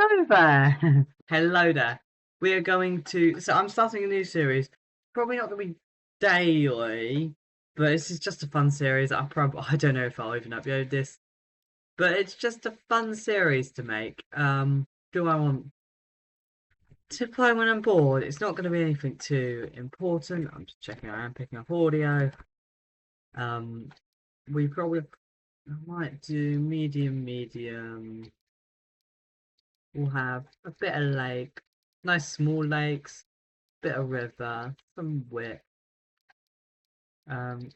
Hello there. Hello there. We are going to. So I'm starting a new series. Probably not going to be daily, but this is just a fun series. I don't know if I'll even upload this, but it's just a fun series to make. Do I want to play when I'm bored? It's not going to be anything too important. I'm just checking. I am picking up audio. Um, we probably might do medium. We'll have a bit of lake, nice small lakes, bit of river, some width. Um,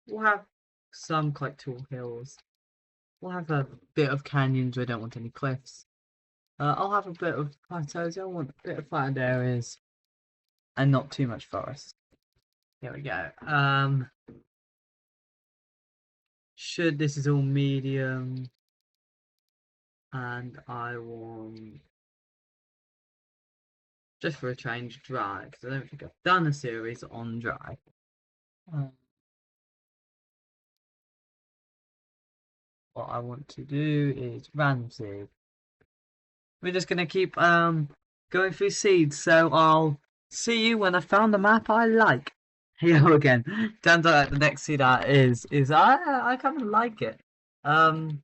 we'll have some quite tall hills. We'll have a bit of canyons. We don't want any cliffs. I'll have a bit of plateaus. I want a bit of flattened areas and not too much forest. Here we go. This is all medium, and I want just for a change dry because I don't think I've done a series on dry. What I want to do is random seed. We're just gonna keep going through seeds, so I'll see you when I found the map I like. Here we go again. Turns out the next seed art is I kind of like it. You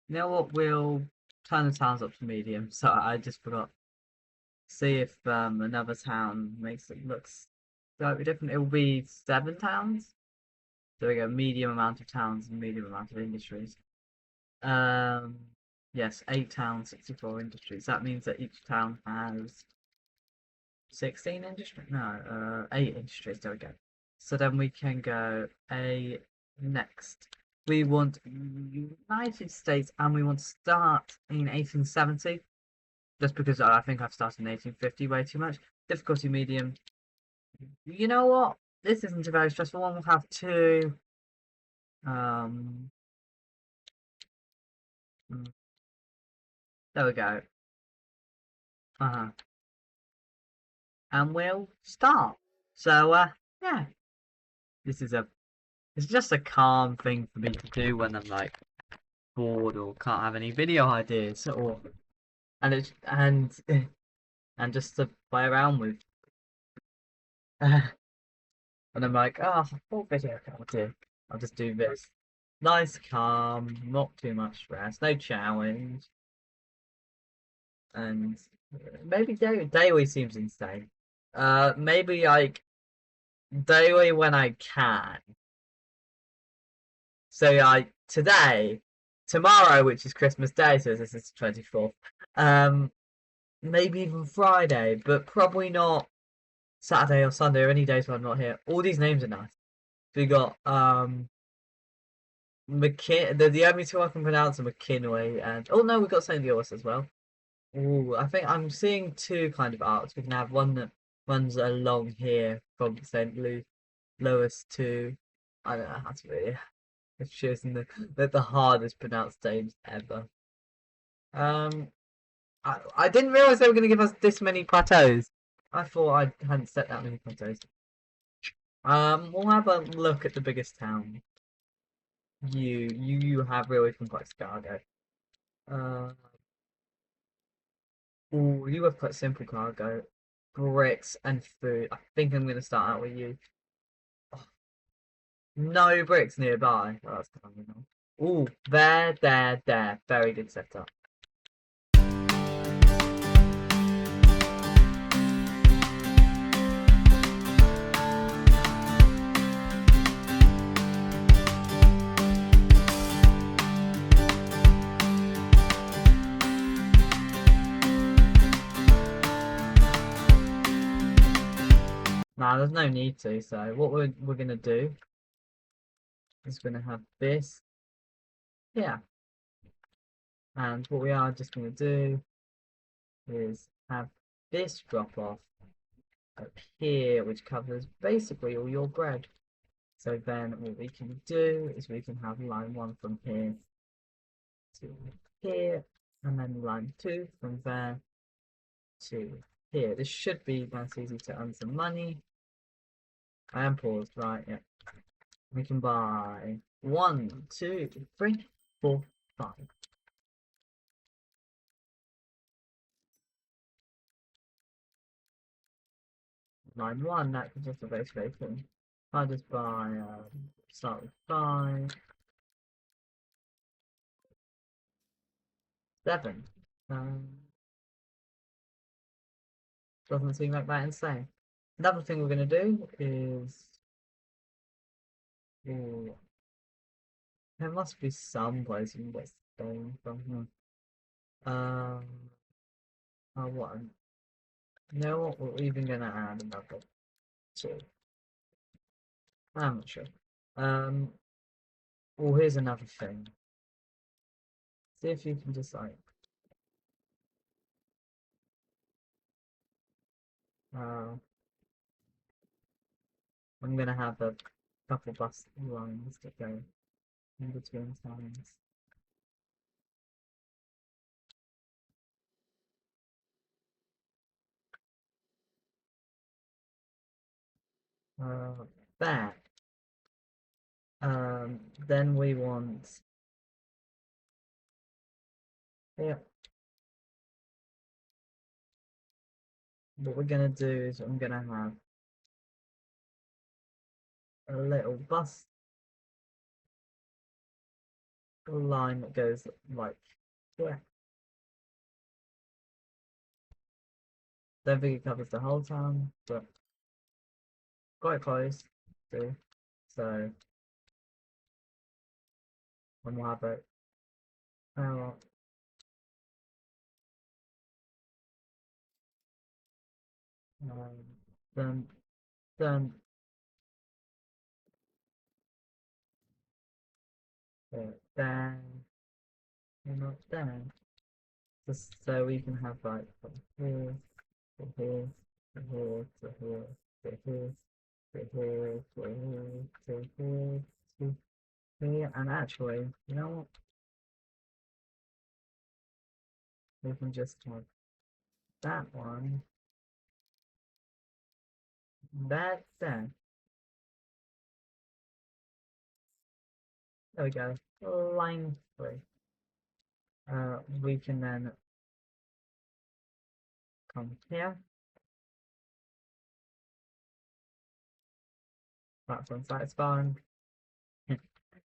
know what? We'll turn the towns up to medium. So I just forgot. See if another town makes it look slightly different. It will be 7 towns. There we go. Medium amount of towns and medium amount of industries. Yes, 8 towns, 64 industries. That means that each town has 16 industries. No, 8 industries. There we go. So then we can go next. We want United States, and we want to start in 1870. Just because I think I've started in 1850 way too much. Difficulty medium. You know what? This isn't a very stressful one. We'll have 2. There we go. And we'll start. So yeah. It's just a calm thing for me to do when I'm like bored or can't have any video ideas and just to play around with. And I'm like, oh, what video can I do? I'll just do this. Nice, calm, not too much stress, no challenge. And maybe daily seems insane. Maybe like daily when I can. So like today, tomorrow, which is Christmas Day, so this is the 24th. Maybe even Friday, but probably not Saturday or Sunday or any days when I'm not here. All these names are nice. So we got the only 2 I can pronounce are McKinley and oh no, we've got St. Louis as well. Ooh, I think I'm seeing 2 kind of arcs. We can have one that runs along here from St. Louis to I don't know how to really it's choosing the hardest pronounced names ever. I didn't realize they were going to give us this many plateaus. I thought I hadn't set that many plateaus. We'll have a look at the biggest town. You have really complex cargo. You have quite simple cargo. Bricks and food. I think I'm going to start out with you. Oh, no bricks nearby. Oh, that's kind of annoying. Ooh, there. Very good setup. Nah, there's no need to. So what we're gonna do is gonna have this, yeah, and what we are just gonna do is have this drop off up here, which covers basically all your bread. So then what we can do is we can have line 1 from here to here, and then line 2 from there to here. This should be nice, easy to earn some money. I am paused, right? Yeah. We can buy 1, 2, 3, 4, 5. line 1, that gives us a base rating. I'll just buy, start with 5, 7. Doesn't seem like that insane. Another thing we're going to do is... Ooh, there must be some place you can get stone from here. Oh, what? You know what? We're even going to add another 2. I'm not sure. Well, here's another thing. See if you can decide. I'm gonna have a couple bus lines to go in between times. That. Then we want. Yeah. What we're gonna do is I'm gonna have a little bus line that goes like yeah. Don't think it covers the whole town, but quite close to. So and we'll have it. Then then then not then. Just so we can have like from here to here to here to here to here to here to here to here to here, and actually, you know what? We can just have that one, that there. There we go. Line 3. We can then come here. That's unsatisfying.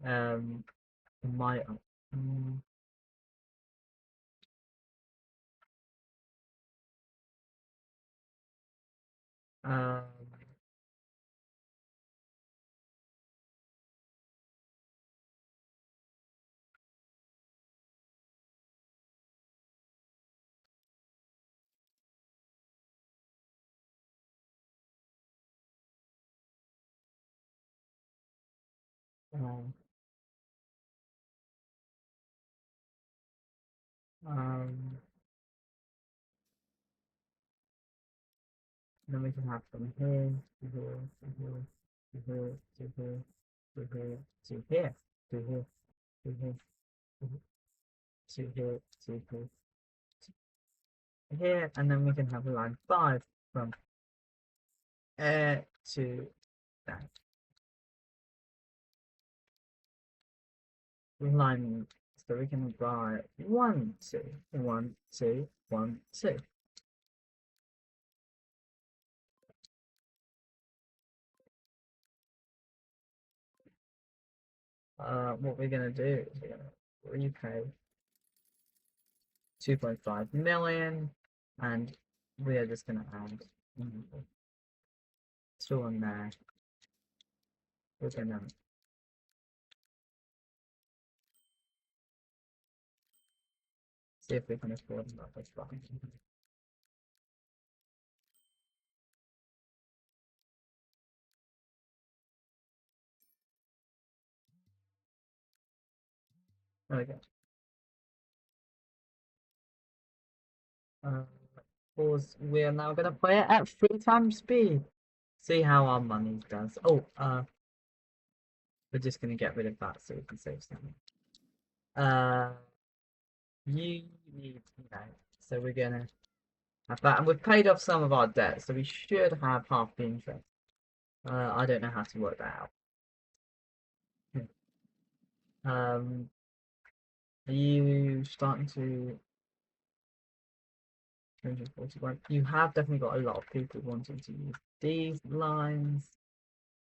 My um um um then we can have from here to here to here to here to here to here to here to here to here to here to here to here, and then we can have line 5 from air to that line. So we can write 1 2 1 2 1 2. What we're gonna do is we're gonna repay 2.5 million, and we are just gonna add 2 on there. We're gonna see if we can afford another fund. There we go. Pause. We are now gonna play it at 3 times speed. See how our money does. Oh, we're just gonna get rid of that so we can save something. You need, so we're gonna have that, and we've paid off some of our debt, so we should have half the interest. I don't know how to work that out. Are you starting to 241? You have definitely got a lot of people wanting to use these lines.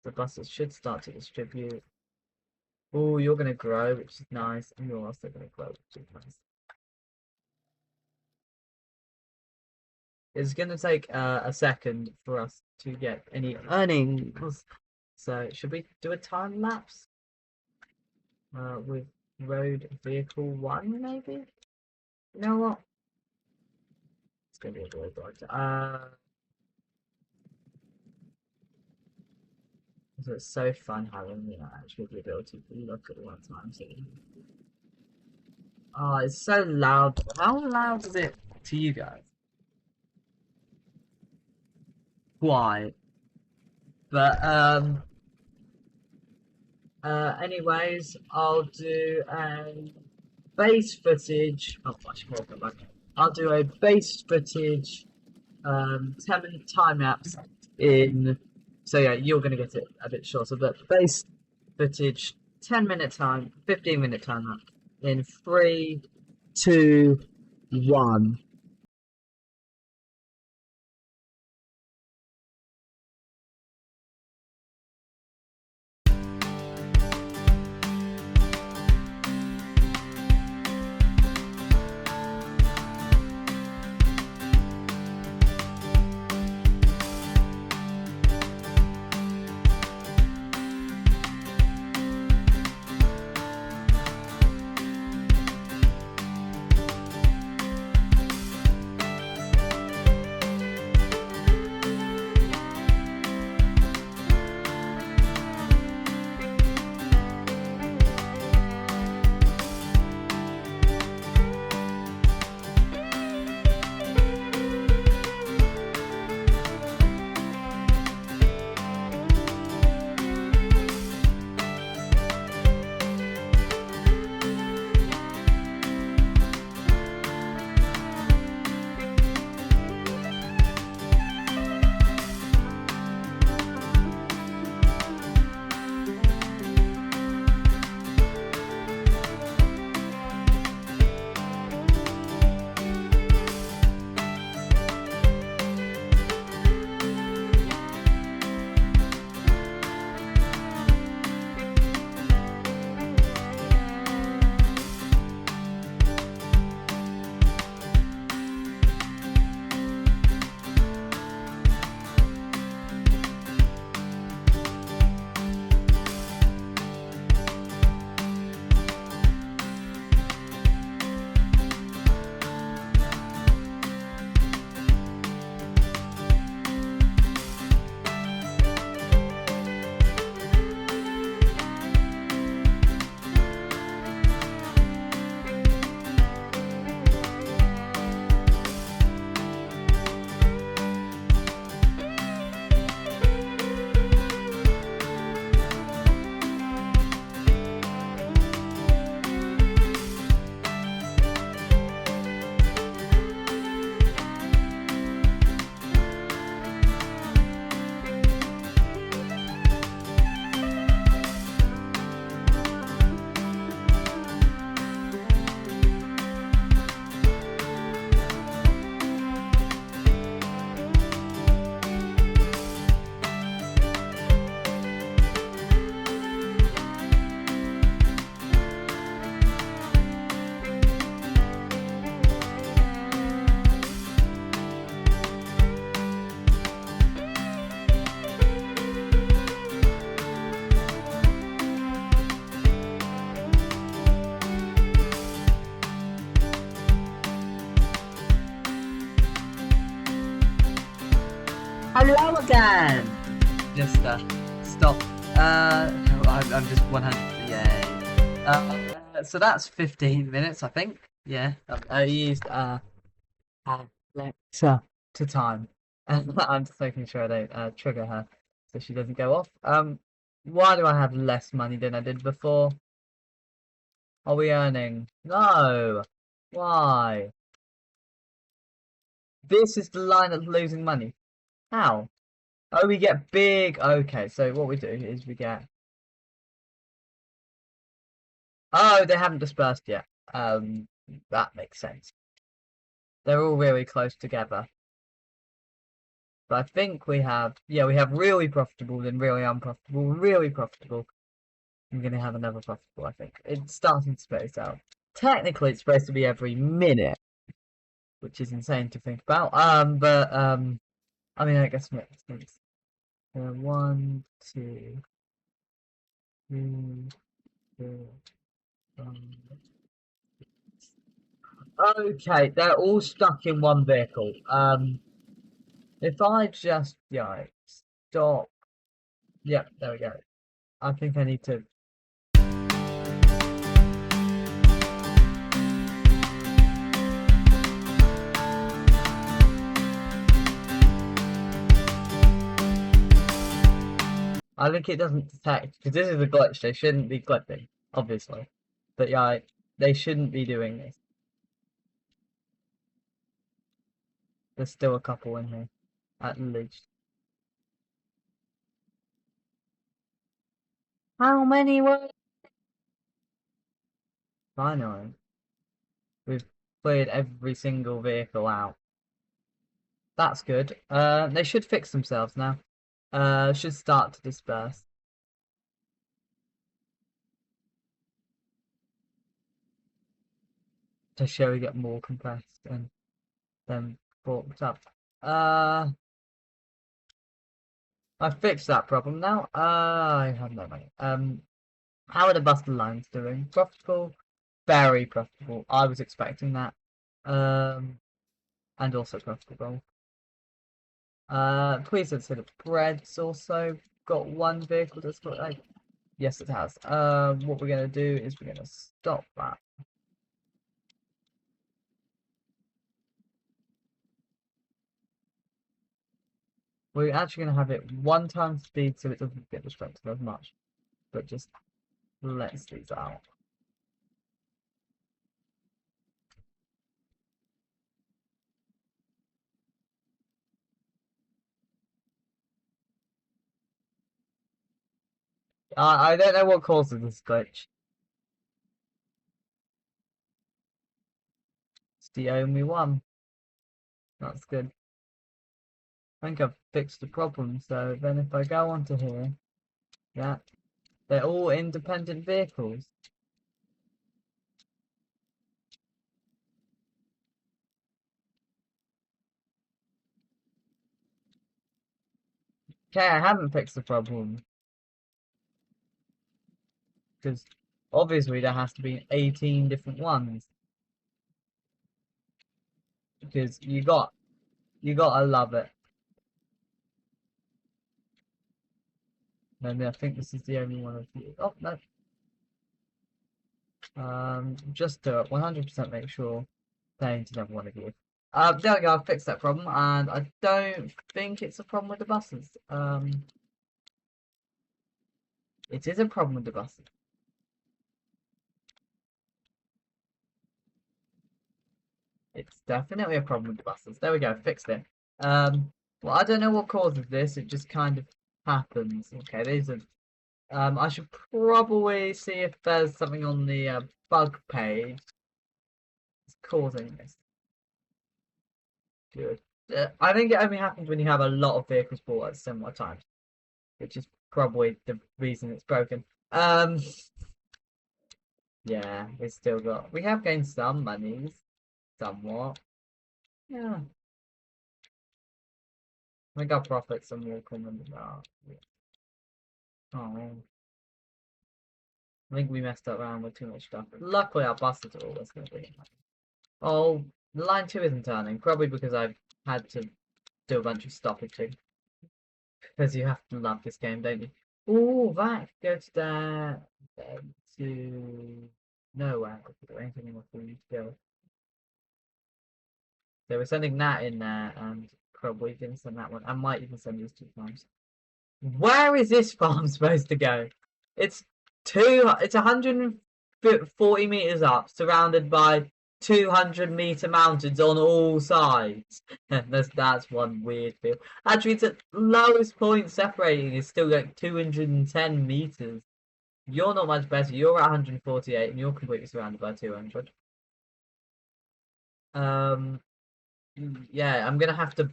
The buses should start to distribute. Oh, you're going to grow, which is nice, and you're also going to grow, which is nice. It's going to take a second for us to get any earnings. So, should we do a time lapse with road vehicle 1, maybe? You know what? It's going to be a road dog. So it's so fun having actually the ability to look at one time. So, oh, it's so loud. How loud is it to you guys? Why? But anyways, I'll do a base footage. Oh, I should go back. I'll do a base footage 10-minute time lapse in. So yeah, you're gonna get it a bit shorter, but base footage 10-minute time, 15-minute time lapse in 3, 2, 1. Hello again! Just stop. I'm just 100. Yay. So that's 15 minutes, I think. Yeah. I used Alexa to time. I'm just making sure I don't trigger her so she doesn't go off. Why do I have less money than I did before? Are we earning? No. Why? This is the line that's losing money. How? Oh, we get big. Okay, so what we do is we get. Oh, they haven't dispersed yet. That makes sense. They're all really close together. But I think we have, yeah, we have really profitable, then really unprofitable, really profitable. I'm gonna have another profitable, I think. It's starting to space out. Technically, it's supposed to be every minute, which is insane to think about. I mean, I guess makes sense. 1, 2, 3, 4, 5. Okay, they're all stuck in one vehicle. If I just, yeah, stop. Yep, there we go. I think I need to. I think it doesn't detect, because this is a glitch, they shouldn't be clipping, obviously. But yeah, they shouldn't be doing this. There's still a couple in here, at least. How many were? I know. We've cleared every single vehicle out. That's good. They should fix themselves now. Should start to disperse. To show we get more compressed and then forked up. I fixed that problem now. I have no money. How are the Buster lines doing? Profitable? Very profitable. I was expecting that. And also profitable. Please consider breads also got one vehicle that's got like, yes it has. What we're gonna do is we're gonna stop that. We're actually gonna have it 1 times speed so it doesn't get distracted as much. But just lets these out. I don't know what causes this glitch. It's the only one. That's good. I think I've fixed the problem, so then if I go onto here, yeah, they're all independent vehicles. Okay, I haven't fixed the problem. Because obviously there has to be 18 different ones. Because you gotta love it. And I think this is the only one of you. Oh no. Just to 100% make sure they ain't another one of you. There we go, I've fixed that problem, and I don't think it's a problem with the buses. It is a problem with the buses. It's definitely a problem with the buses. There we go, fixed it. Well, I don't know what causes this, it just kind of happens. Okay, these are. I should probably see if there's something on the bug page that's causing this. Good. I think it only happens when you have a lot of vehicles bought at similar times, which is probably the reason it's broken. Yeah, we have gained some monies, somewhat. Yeah. We got profits and more coming. Yeah. Oh, I think we messed around with too much stuff. Luckily, our buses are always going to be. Oh, line 2 isn't turning, probably because I've had to do a bunch of stoppaging. Because you have to love this game, don't you? Ooh, that goes there to nowhere. There ain't anywhere for you to go. So we're sending that in there, and probably gonna send that one. I might even send these 2 times. Where is this farm supposed to go? It's 140 meters up, surrounded by 200-meter mountains on all sides. That's one weird field. Actually, it's at lowest point separating is still like 210 meters. You're not much better. You're at 148, and you're completely surrounded by 200. Yeah, I'm gonna have to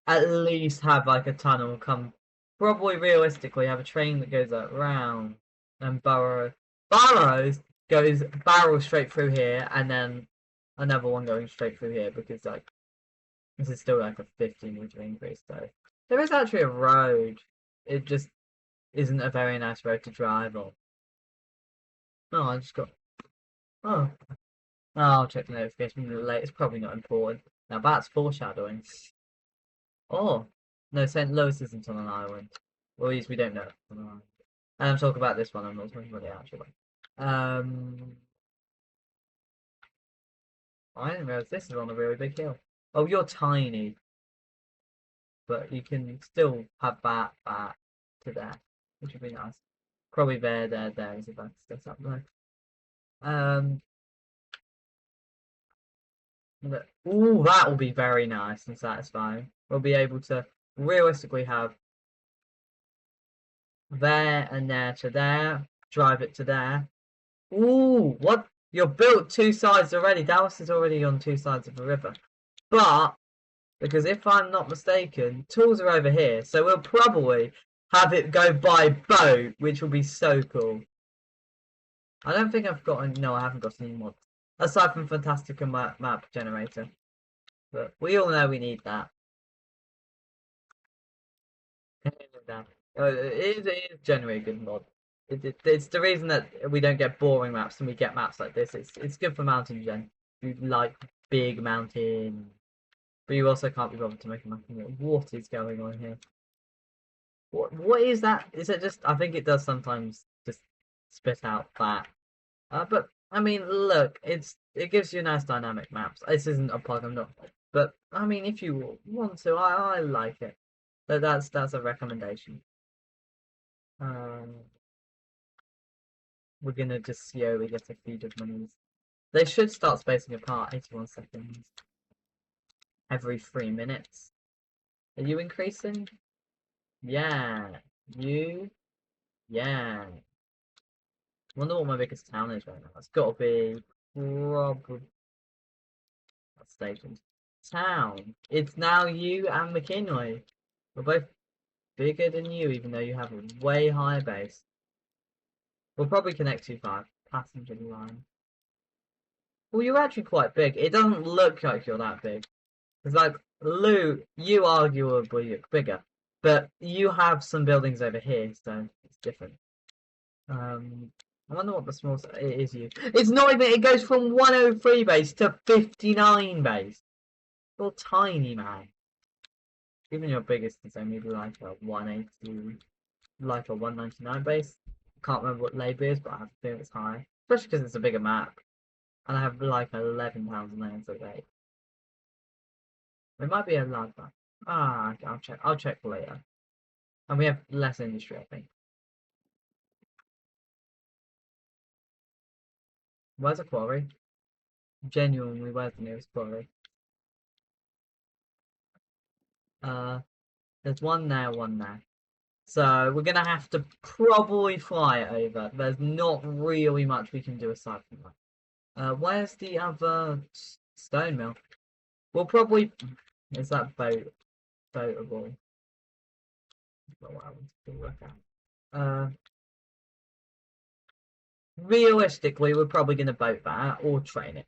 at least have like a tunnel come. Probably realistically have a train that goes like round and burrows goes barrels straight through here, and then another one going straight through here because like this is still like a 50-meter increase. So there is actually a road. It just isn't a very nice road to drive on. No, I just got. Oh, I'll check the notification later. It's probably not important. Now that's foreshadowing. Oh, no, St. Louis isn't on an island. Or at least we don't know. I'm talking about this one. I'm not talking about the actual one. I didn't realize this is on a really big hill. Oh, you're tiny, but you can still have that to there, which would be nice. Probably there is a better set up there. Ooh, that will be very nice and satisfying. We'll be able to realistically have there and there to there, drive it to there. Ooh, what? You're built two sides already. Dallas is already on two sides of the river. But, because if I'm not mistaken, tools are over here. So we'll probably have it go by boat, which will be so cool. I don't think I've got, no, I haven't got any mods. Aside from Fantastica map generator. But we all know we need that. It is generally a good mod. It's the reason that we don't get boring maps and we get maps like this. It's good for mountain gen. You like big mountain, but you also can't be bothered to make a map. What is going on here? What is that? Is it just? I think it does sometimes just spit out that. But I mean, look, it gives you nice dynamic maps. This isn't a plug, I'm not. But I mean, if you want to, I like it. That's a recommendation. We're gonna just slowly get a feed of monies. They should start spacing apart 81 seconds every 3 minutes. Are you increasing? Yeah. You? Yeah. I wonder what my biggest town is right now. It's gotta be probably station. Town. It's now you and McKinley. We're both bigger than you, even though you have a way higher base. We'll probably connect to 5 passenger line. Well, you're actually quite big. It doesn't look like you're that big. It's like, Lou, you arguably look bigger. But you have some buildings over here, so it's different. I wonder what the smallest it is you. It's not even, it goes from 103 base to 59 base. You're tiny, man. Even your biggest is only like a 180, like a 199 base. Can't remember what labor is, but I have a feeling it's high. Especially because it's a bigger map. And I have like 11,000 lands at 8. It might be a lag back. Ah, I'll check. I'll check later. And we have less industry, I think. Where's a quarry? Genuinely, where's the nearest quarry? There's one there, one there. So we're gonna have to probably fly it over. There's not really much we can do aside from that. Where's the other stone mill? We'll probably. Is that boatable? That's what I want to work out. Realistically, we're probably gonna boat that or train it.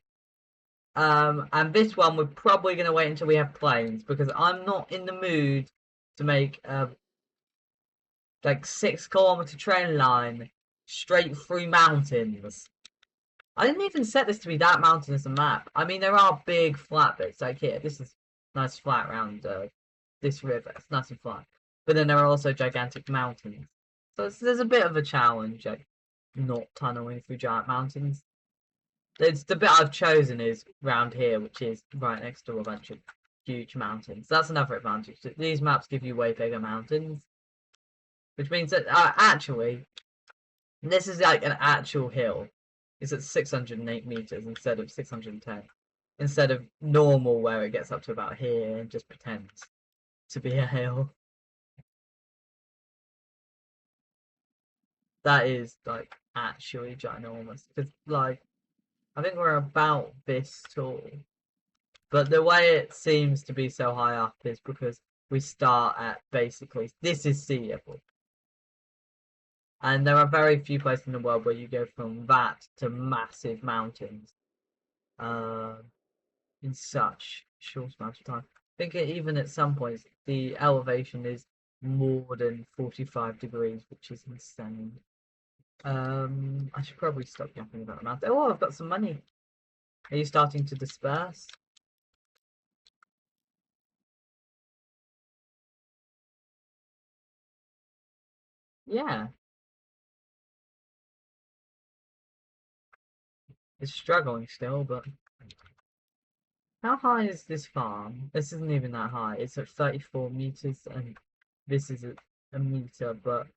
And this one we're probably gonna wait until we have planes because I'm not in the mood to make like 6-kilometer train line straight through mountains. I didn't even set this to be that mountainous a map. I mean, there are big flat bits like here. This is nice flat around this river. It's nice and flat. But then there are also gigantic mountains. So there's a bit of a challenge, like not tunneling through giant mountains. It's the bit I've chosen is round here, which is right next to a bunch of huge mountains. That's another advantage. These maps give you way bigger mountains. Which means that actually, this is like an actual hill. It's at 608 meters instead of 610. Instead of normal where it gets up to about here and just pretends to be a hill. That is like actually ginormous. Because like, I think we're about this tall. But the way it seems to be so high up is because we start at basically, this is sea level. And there are very few places in the world where you go from that to massive mountains in such short amount of time. I think even at some points the elevation is more than 45 degrees, which is insane. I should probably stop yapping about the mountain. Oh, I've got some money. Are you starting to disperse? Yeah, it's struggling still, but how high is this farm? This isn't even that high. It's at 34 meters, and this is a meter, but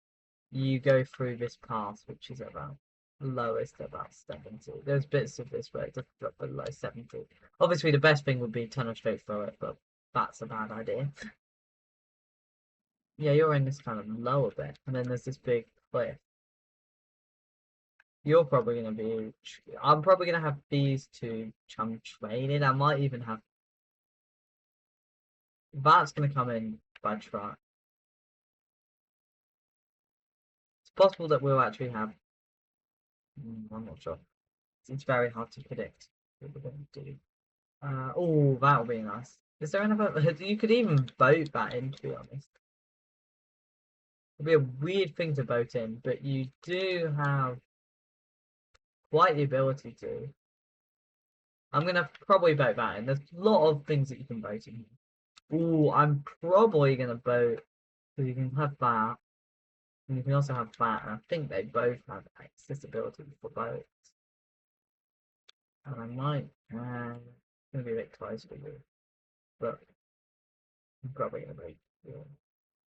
you go through this pass, which is about lowest about 70. There's bits of this where it does drop below 70. Obviously, the best thing would be tunnel straight through it, but that's a bad idea. Yeah, you're in this kind of lower bit, and then there's this big cliff. You're probably going to be. I'm probably going to have these two chum traded. I might even have. That's going to come in by truck. It's possible that we'll actually have. I'm not sure. It's very hard to predict what we're going to do. Oh, that'll be nice. Is there another? You could even boat that in, to be honest. It'd be a weird thing to boat in, but you do have quite the ability to. I'm gonna probably boat that in. There's a lot of things that you can boat in. Oh, I'm probably gonna boat because you can have that, and you can also have that. And I think they both have accessibility for boats. And I might. It's gonna be a bit close for you, but I'm probably gonna boat. Yeah.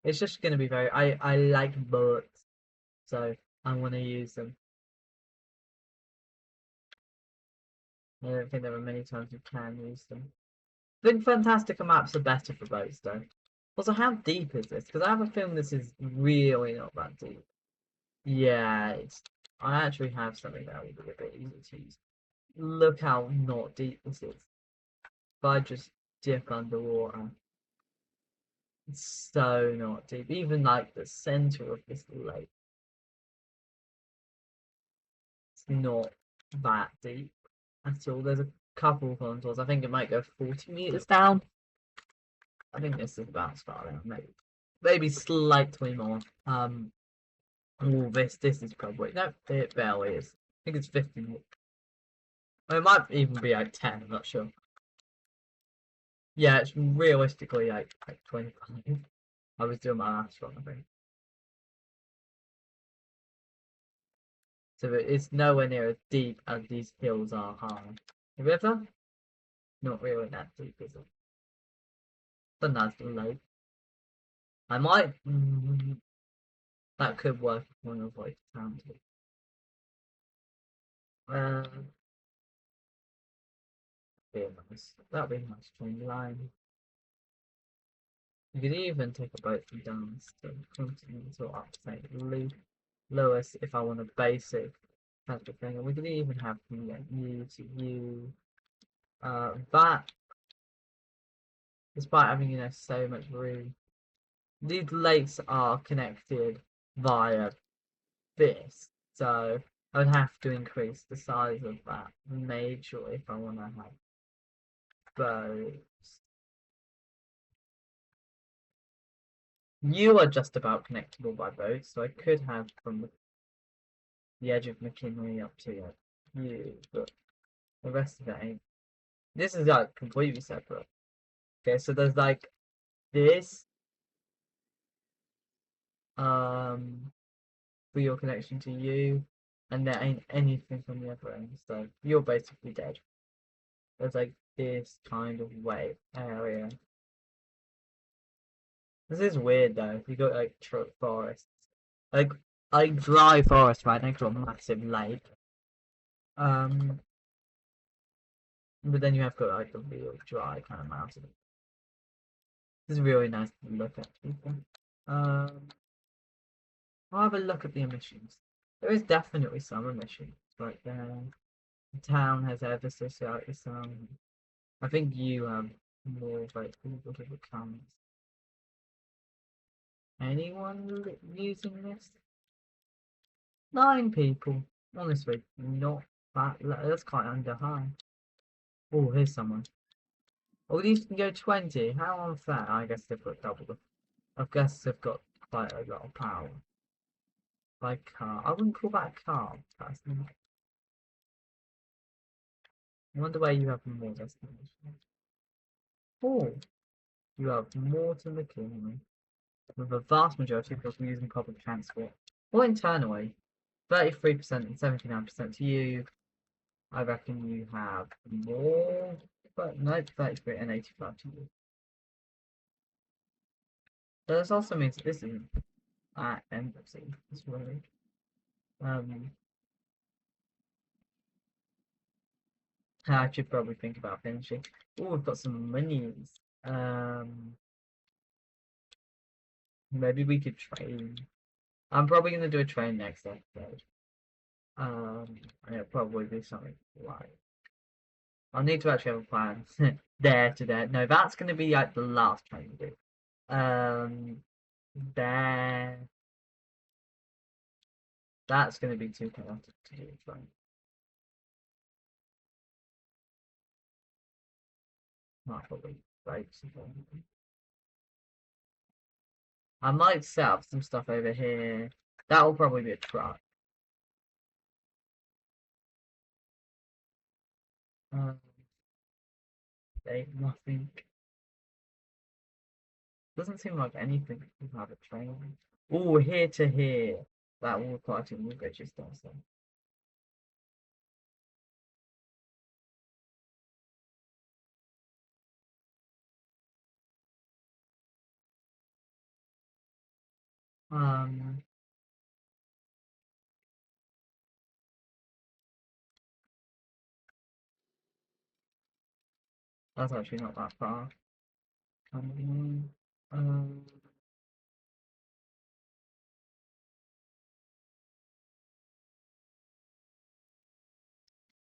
It's just gonna be very. I like boats, so I want to use them. I don't think there are many times you can use them. I think Fantastica maps are better for boats, though. Also, how deep is this? Because I have a feeling this is really not that deep. Yeah, it's. I actually have something that would be a bit easier to use. Look how not deep this is. If I just dip underwater, it's so not deep. Even like the center of this lake, it's not that deep at all. There's a couple of contours. I think it might go 40 meters down. I think this is about starting. Maybe slightly more. Oh, this is probably no, it barely is. I think it's 15. Well, it might even be like 10. I'm not sure. Yeah, it's realistically like 25. I was doing my last one, I think. So it's nowhere near as deep as these hills are high. The river, not really that deep, is it? It's a nice little lake. I might. That could work if one of like town. Uh, be nice. That'd be a nice train line. You could even take a boat from Dance to Continental up to St. Louis if I want a basic type of thing. And we could even have from U to U. That, despite having so much room, these lakes are connected via this, so I would have to increase the size of that majorly if I want to have boats. You are just about connectable by boat, so I could have from the edge of McKinley up to you, but the rest of it ain't. This is like completely separate. Okay, so there's like this for your connection to you, and there ain't anything from the other end, so you're basically dead. There's like this kind of way area. This is weird though. You got like forests, like dry forest right next to a massive lake. Um, but then you have got like a real dry kind of mountain. This is really nice to look at, people. I'll have a look at the emissions. There is definitely some emissions right there. The town has ever so slightly some. I think you have more like people to become. anyone using this? 9 people. Honestly, not that. That's quite under high. Oh, here's someone. Oh, these can go 20. How unfair? I guess they've got double the. I guess they've got quite a lot of power. By car. I wouldn't call that a car, personally. I wonder where you have more destinations. Oh, you have Morton McKinley, with a vast majority of people using public transport. Or internally, 33% and 79% to you. I reckon you have more, but no, 33 and 85 to you. So this also means this isn't at embassy. It's really I should probably think about finishing. Oh, we've got some monies. Maybe we could train. I'm probably gonna do a train next episode. And it'll probably be something like I'll need to actually have a plan. There to there. No, that's gonna be like the last train we do. There. That's gonna be too chaotic to do a train. Not probably breaks again. I might set up some stuff over here. That will probably be a truck. Nothing. Doesn't seem like anything will have a train. Oh, here to here. That will require two more bridges, does it? Um, that's actually not that far. Um,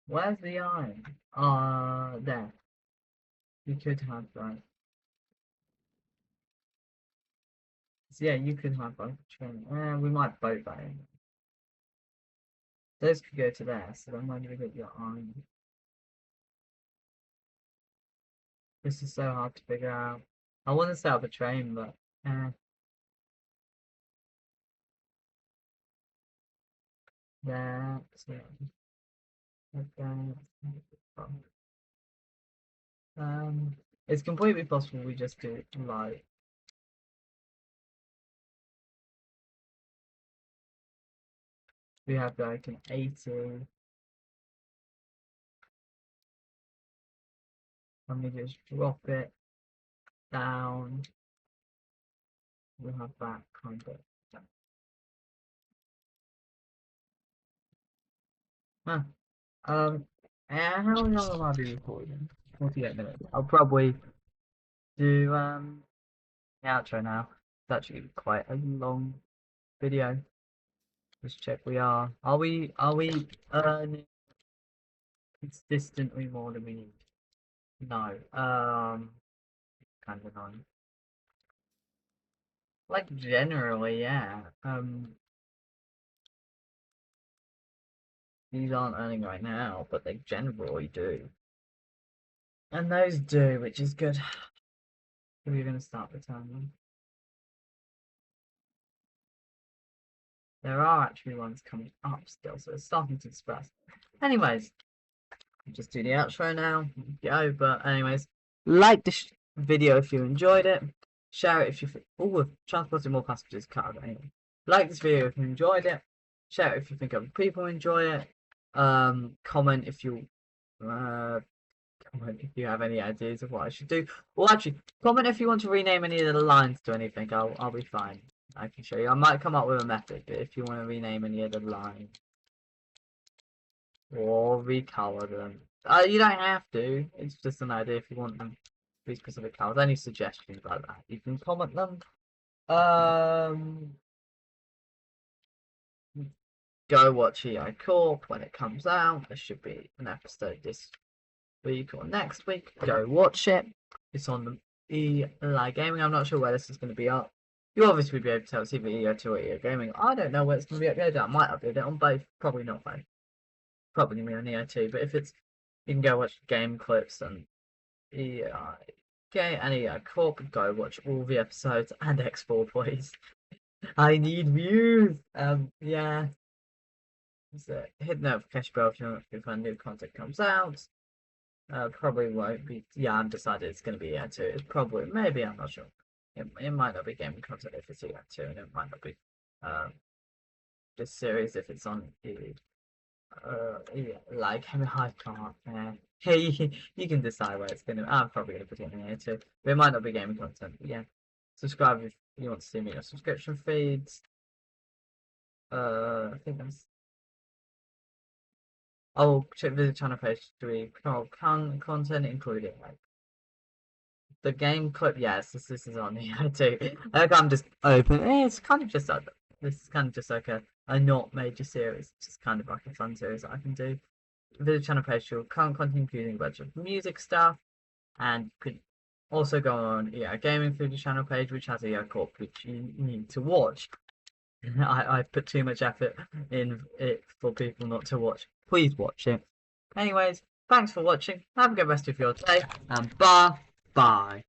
where's the iron? There. You could have that. So yeah, you could have both train. We might boat that in. Those could go to there, so then when you get your iron. This is so hard to figure out. I want to set up a train, but there. So, it's completely possible we just do it like we have like an 80 and we just drop it down. We'll have that kind of. Huh. And how long will I be recording? 48 minutes. I'll probably do the outro now. It's actually quite a long video. Let's check we are. Are we earning consistently more than we need? No. Kind of annoying. Like generally, yeah. These aren't earning right now, but they generally do. And those do, which is good. We're gonna start the timer. There are actually ones coming up still, so it's starting to express. Anyways, just do the outro now. Go, but anyways, like this video if you enjoyed it. Share it if you oh, we've transported more passengers car anyway. Like this video if you enjoyed it. Share it if you think other people enjoy it. Comment if you comment if you have any ideas of what I should do. Well, actually, comment if you want to rename any of the lines to anything. I'll be fine. I can show you. I might come up with a method, but if you want to rename any of the lines or recolor them, you don't have to. It's just an idea if you want them to be specific colors. Any suggestions like that, you can comment them. Go watch EI Corp when it comes out. There should be an episode this week or next week. Go watch it. It's on the Eli Gaming. I'm not sure where this is going to be up. You'll obviously be able to tell it's either EO2 or EO Gaming. I don't know where it's going to be uploaded. I might upload it on both. Probably not both. Probably going to be on EO2. But if it's, you can go watch game clips and EI and EI Corp. Go watch all the episodes and X4, please. I need views. Yeah. So hit the notification bell if you want to when new content comes out. Probably won't be. Yeah, I'm decided it's going to be EO2. It's probably, maybe, I'm not sure. It might not be gaming content if it's EO2, and it might not be this series if it's on yeah, like I can't. Hey, you can decide where it's gonna. I'm probably gonna put it in here too, but it might not be gaming content. But yeah, subscribe if you want to see me on subscription feeds. I think that's. Oh, check the channel page to read content, including like the game clip. Yes, this is on here too. Like I'm just open. It's kind of just like this is kind of just like a not major series. It's just kind of like a fun series that I can do. The channel page will current content including a bunch of music stuff, and you could also go on gaming through the channel page, which has a corp which you need to watch. I've put too much effort in it for people not to watch. Please watch it. Anyways, thanks for watching. Have a good rest of your day, and bye.